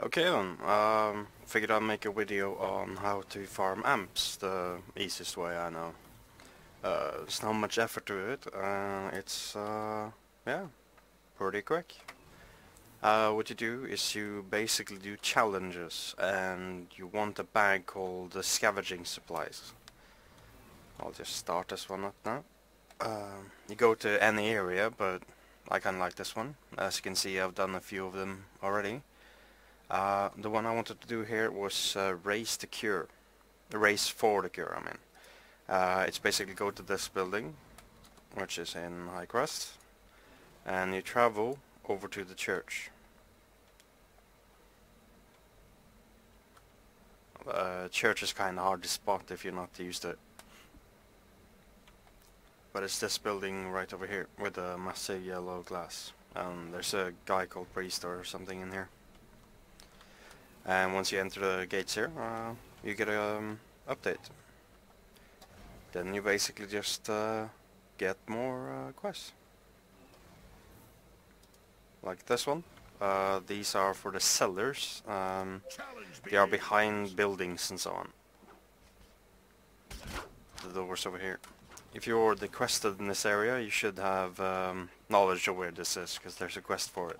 Okay then, figured I'd make a video on how to farm amps the easiest way I know. There's not much effort to it, it's yeah, pretty quick. What you do is you basically do challenges and you want a bag called the scavenging supplies. I'll just start this one up now. You go to any area, but I kinda like this one. As you can see, I've done a few of them already. The one I wanted to do here was Race the Cure. Race for the Cure, I mean. It's basically go to this building, which is in Highcrest, and you travel over to the church. Church is kinda hard to spot if you're not used to it. But it's this building right over here with a massive yellow glass. There's a guy called Priest or something in here. And once you enter the gates here, you get a update. Then you basically just get more quests. Like this one. These are for the sellers. They are behind buildings and so on. The doors over here. If you're already quested in this area, you should have knowledge of where this is, because there's a quest for it.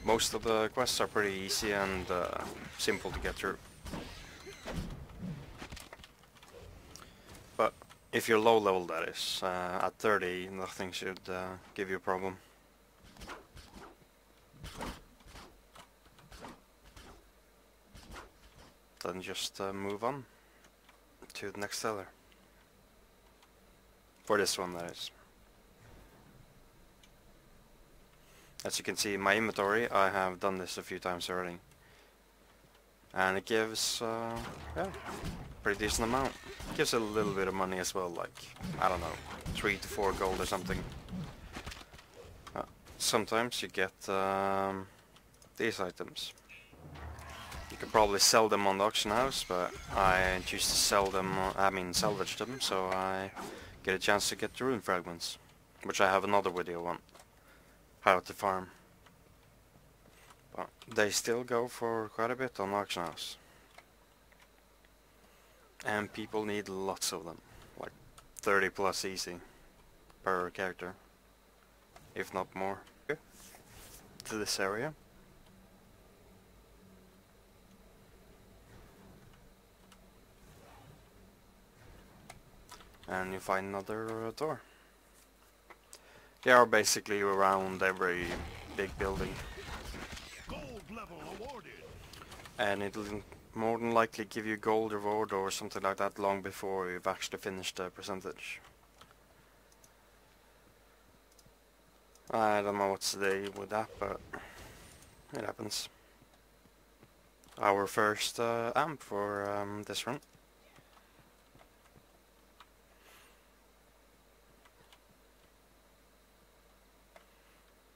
Most of the quests are pretty easy and simple to get through. But if you're low level, that is, at 30 nothing should give you a problem. Then just move on to the next seller. For this one, that is. As you can see in my inventory, I have done this a few times already. And it gives, yeah, pretty decent amount. It gives a little bit of money as well, like, I don't know, 3 to 4 gold or something. Sometimes you get these items. You could probably sell them on the auction house, but I choose to sell them, salvage them, so I get a chance to get the rune fragments, which I have another video on. How to farm. But they still go for quite a bit on auction house. And people need lots of them. Like 30 plus easy per character. If not more. To this area. And you find another door. They are basically around every big building. Gold level awarded. And it'll more than likely give you gold reward or something like that long before you've actually finished the percentage. I don't know what's the deal with that, but it happens. Our first amp for this run.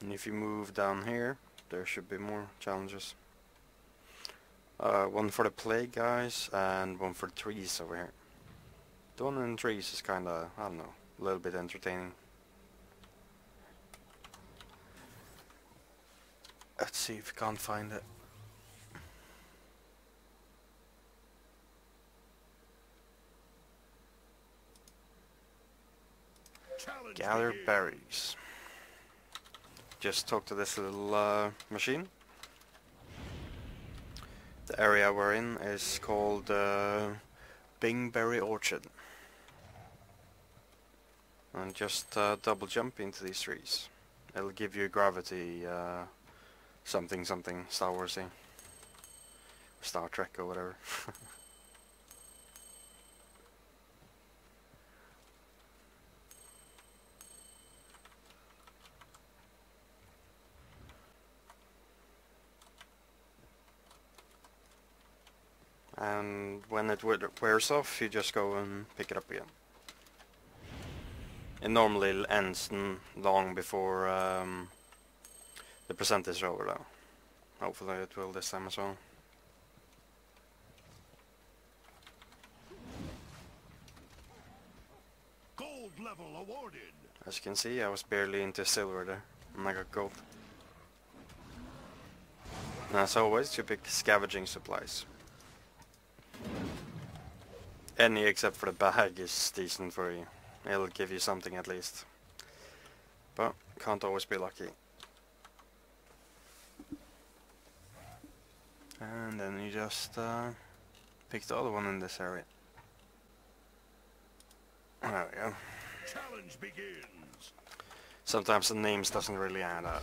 And if you move down here, there should be more challenges. One for the plague guys and one for the trees over here. The one in the trees is kinda, I don't know, a little bit entertaining. Let's see if we can't find it. Gather berries. Just talk to this little machine. The area we're in is called Bingberry Orchard. And just double jump into these trees. It'll give you gravity something something Star Warsy. Star Trek or whatever. And when it wears off, you just go and pick it up again. It normally ends long before the percent is over though. Hopefully it will this time as well. Gold level awarded. As you can see, I was barely into silver there, and I got gold. As always, you pick scavenging supplies. Any except for the bag is decent for you. It'll give you something at least. But can't always be lucky. And then you just pick the other one in this area. There we go. Challenge begins. Sometimes the names doesn't really add up.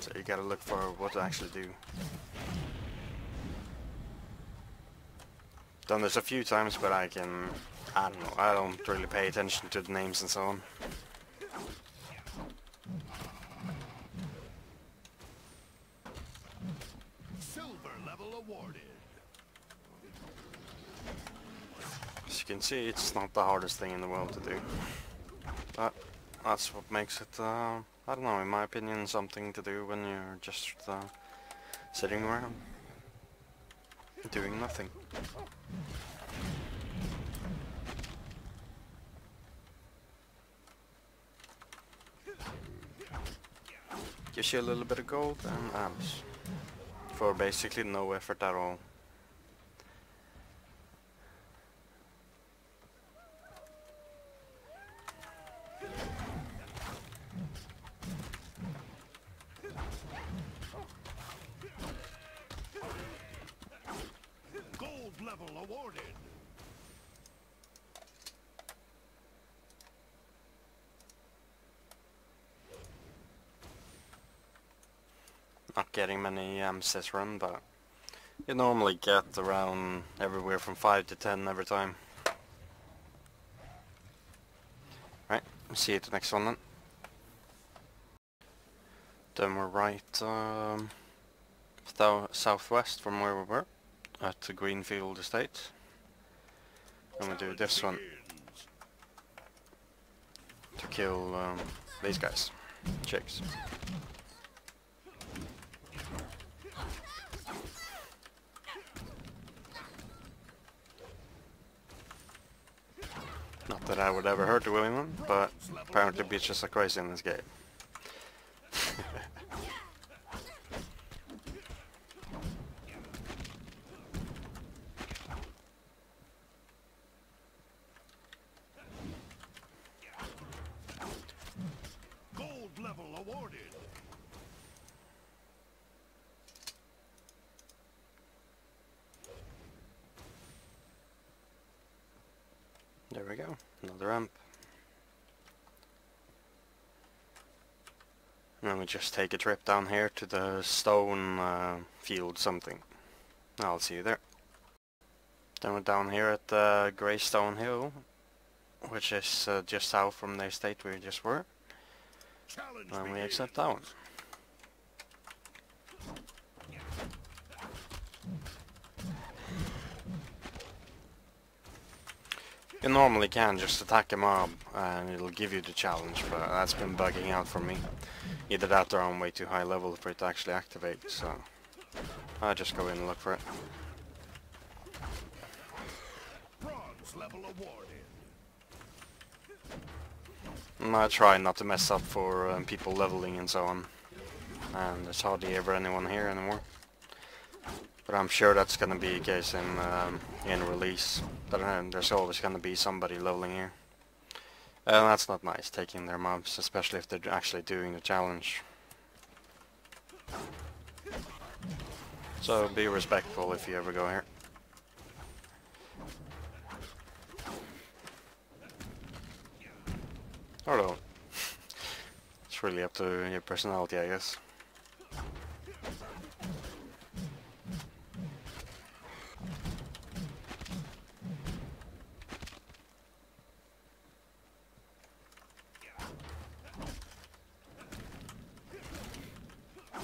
So you gotta look for what to actually do. Done this a few times, but I don't know, I don't really pay attention to the names and so on. Silver level awarded. As you can see, it's not the hardest thing in the world to do. But that's what makes it, I don't know, in my opinion, something to do when you're just sitting around doing nothing. Gives you a little bit of gold and amps for basically no effort at all. Gold level awarded. Not getting many amps this run, but you normally get around everywhere from 5 to 10 every time. Right, see you at the next one then. Then we're right southwest from where we were, at the Greenfield Estate. And we do this one to kill these guys, chicks. Not that I would ever hurt the women, but apparently bitches are crazy in this game. Gold level awarded. There we go, another ramp. And then we just take a trip down here to the stone field something. I'll see you there. Then we're down here at the Greystone Hill, which is just south from the estate we just were. Challenge And we begins. accept that one. You normally can just attack a mob and it'll give you the challenge, but that's been bugging out for me. Either that or I'm way too high level for it to actually activate, so I'll just go in and look for it. Bronze level awarded. And I try not to mess up for people leveling and so on. And there's hardly ever anyone here anymore. But I'm sure that's gonna be the case in release. But there's always gonna be somebody leveling here. And that's not nice, taking their mobs, especially if they're actually doing the challenge. So be respectful if you ever go here. Or don't. It's really up to your personality, I guess.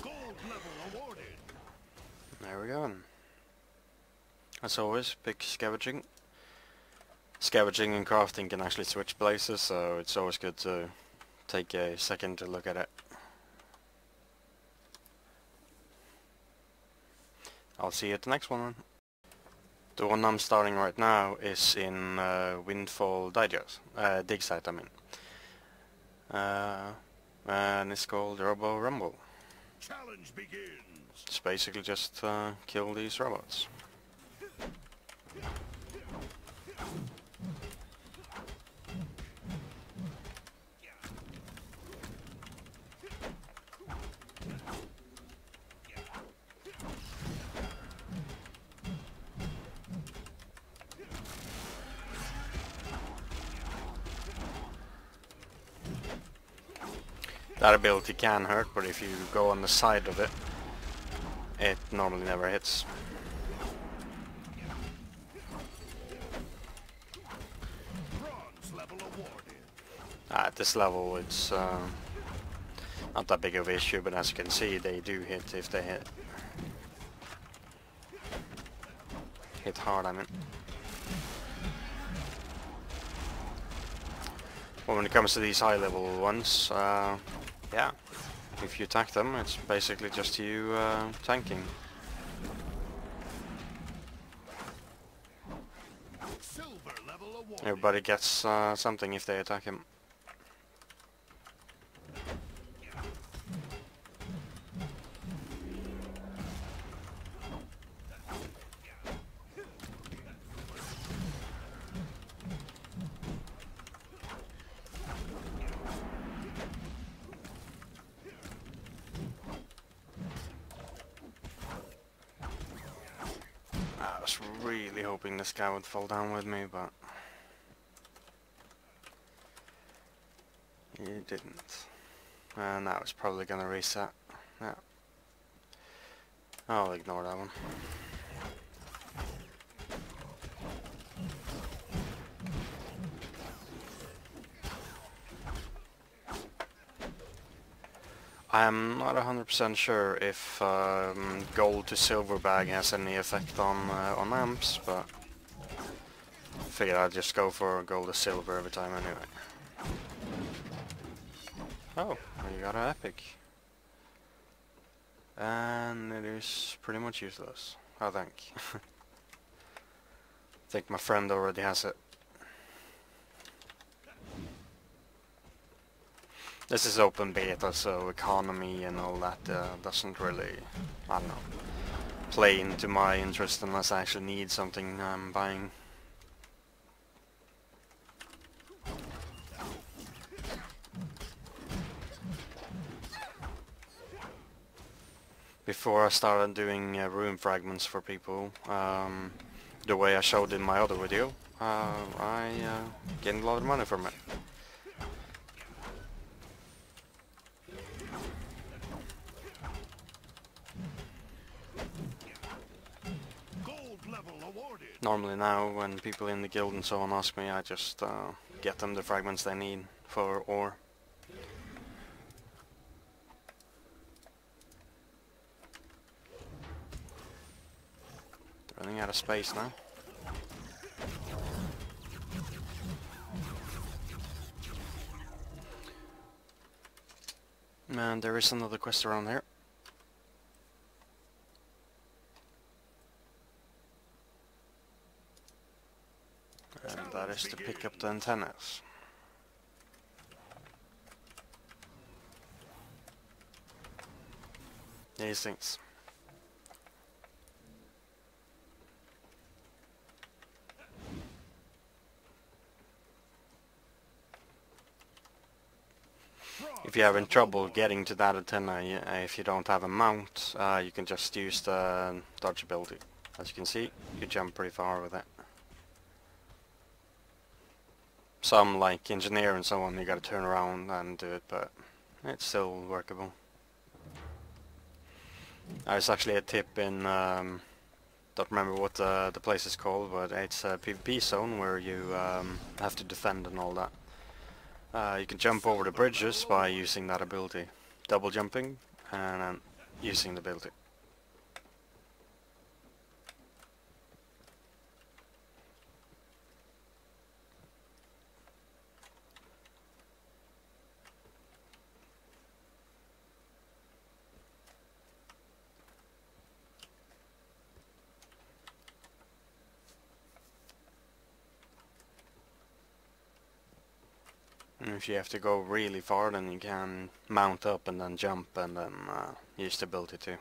Gold level awarded. There we go. As always, pick scavenging. Scavenging and crafting can actually switch places, so it's always good to take a second to look at it. I'll see you at the next one then. The one I'm starting right now is in Windfall Digest, dig site I mean. And it's called Robo Rumble. Challenge begins. It's basically just kill these robots. That ability can hurt, but if you go on the side of it, it normally never hits. Bronze level awarded. At this level it's not that big of an issue, but as you can see they do hit if they hit. Hit hard, I mean. Well, when it comes to these high level ones, yeah, if you attack them, it's basically just you tanking. Silver level awarded. Everybody gets something if they attack him. I was really hoping this guy would fall down with me, but he didn't. And now it's probably gonna reset. Yeah. I'll ignore that one. I'm not 100% sure if gold to silver bag has any effect on amps, but I figured I'd just go for gold to silver every time anyway. Oh, you got an epic. And it is pretty much useless, I think. I think my friend already has it. This is open beta, so economy and all that doesn't really, I don't know, play into my interest unless I actually need something I'm buying. Before I started doing room fragments for people, the way I showed in my other video, I gained a lot of money from it. Normally now, when people in the guild and so on ask me, I just get them the fragments they need for ore. Running out of space now. And there is another quest around here. And that is to pick up the antennas. These things. If you're having trouble getting to that antenna, if you don't have a mount, you can just use the dodge ability. As you can see, you jump pretty far with it. Some, like engineer and so on, you gotta turn around and do it, but it's still workable. There's actually a tip in, don't remember what the place is called, but it's a PvP zone where you have to defend and all that. You can jump over the bridges by using that ability. Double jumping and then using the ability. And if you have to go really far, then you can mount up and then jump and then use the ability too.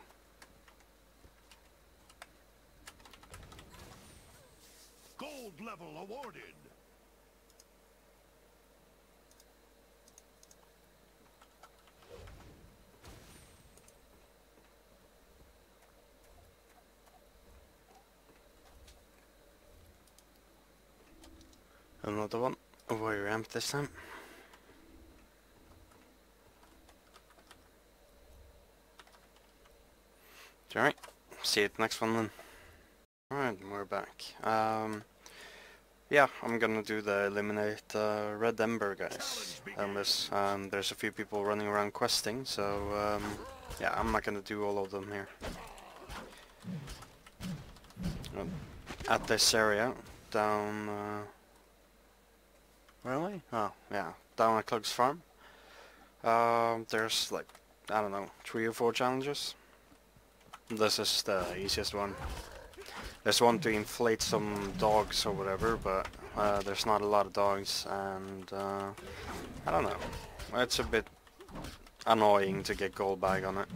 Gold level awarded. Another one. Warrior amp this time. Alright, see you at the next one then. Alright, we're back. Yeah, I'm gonna do the eliminate Red Ember guys on this. There's a few people running around questing, so yeah, I'm not gonna do all of them here. At this area, down... where are we? Oh, yeah, down at Clug's farm. There's like, I don't know, 3 or 4 challenges. This is the easiest one. There's one to inflate some dogs or whatever, but there's not a lot of dogs, and I don't know. It's a bit annoying to get gold bag on it.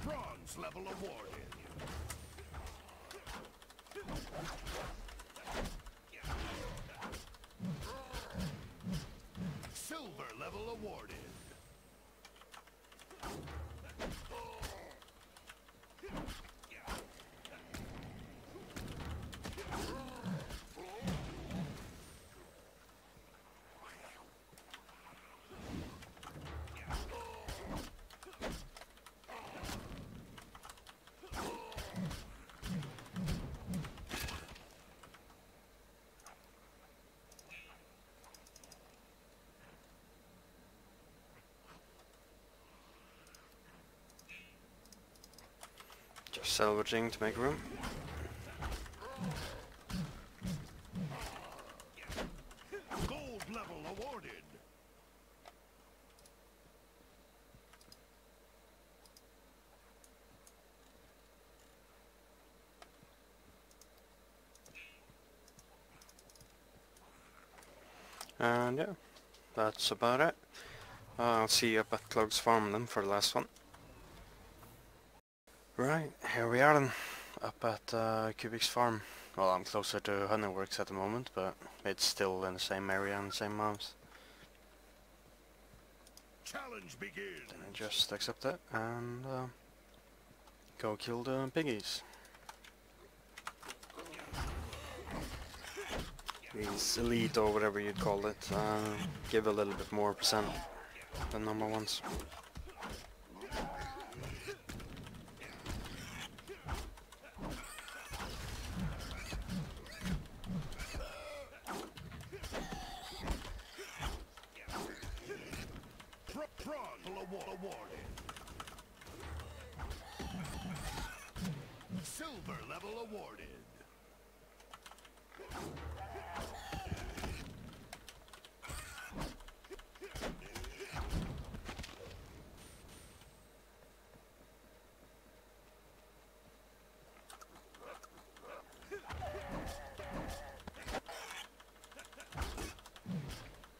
Bronze level awarded. Silver level awarded. Just salvaging to make room. Gold level awarded. And yeah, that's about it. I'll see you up at Clug's farm then for the last one. Right, here we are then, up at Kubik's farm. Well, I'm closer to Honeyworks at the moment, but it's still in the same area and the same mobs. Challenge begins. Then I just accept it and go kill the piggies. These elite or whatever you'd call it, give a little bit more percent than normal ones. Bronze awarded. Silver level awarded.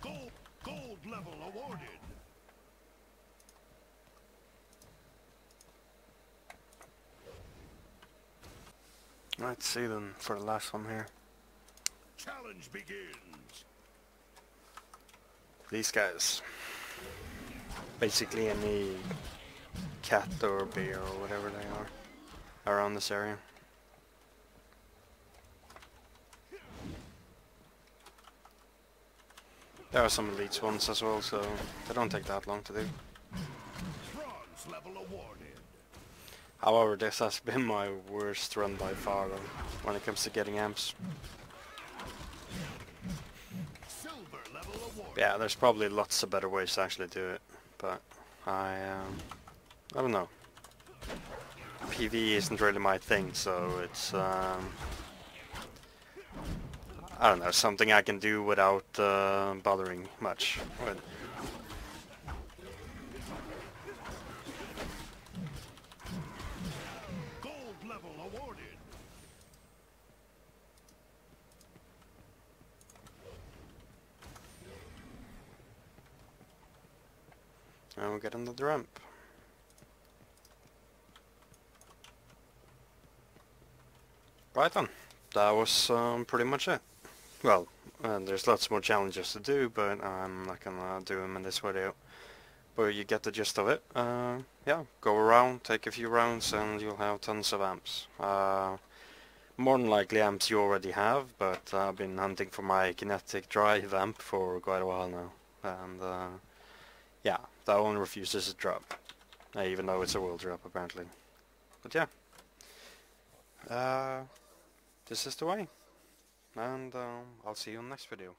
Gold level awarded. Let's see then for the last one here. Challenge begins. These guys. Basically any cat or bear or whatever they are around this area. There are some elites ones as well, so they don't take that long to do. Bronze level awarded. However, this has been my worst run by far though, when it comes to getting amps. Silver level awarded. Yeah, there's probably lots of better ways to actually do it, but I don't know. PV isn't really my thing, so it's I don't know, something I can do without bothering much with. Gold level awarded. And we'll get another amp. Right then, that was pretty much it. Well, there's lots more challenges to do, but I'm not gonna do them in this video. But you get the gist of it. Yeah, go around, take a few rounds, and you'll have tons of amps. More than likely amps you already have, but I've been hunting for my kinetic drive amp for quite a while now. And yeah, that one refuses to drop. Even though it's a world drop apparently. But yeah. This is the way. And I'll see you in the next video.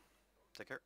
Take care.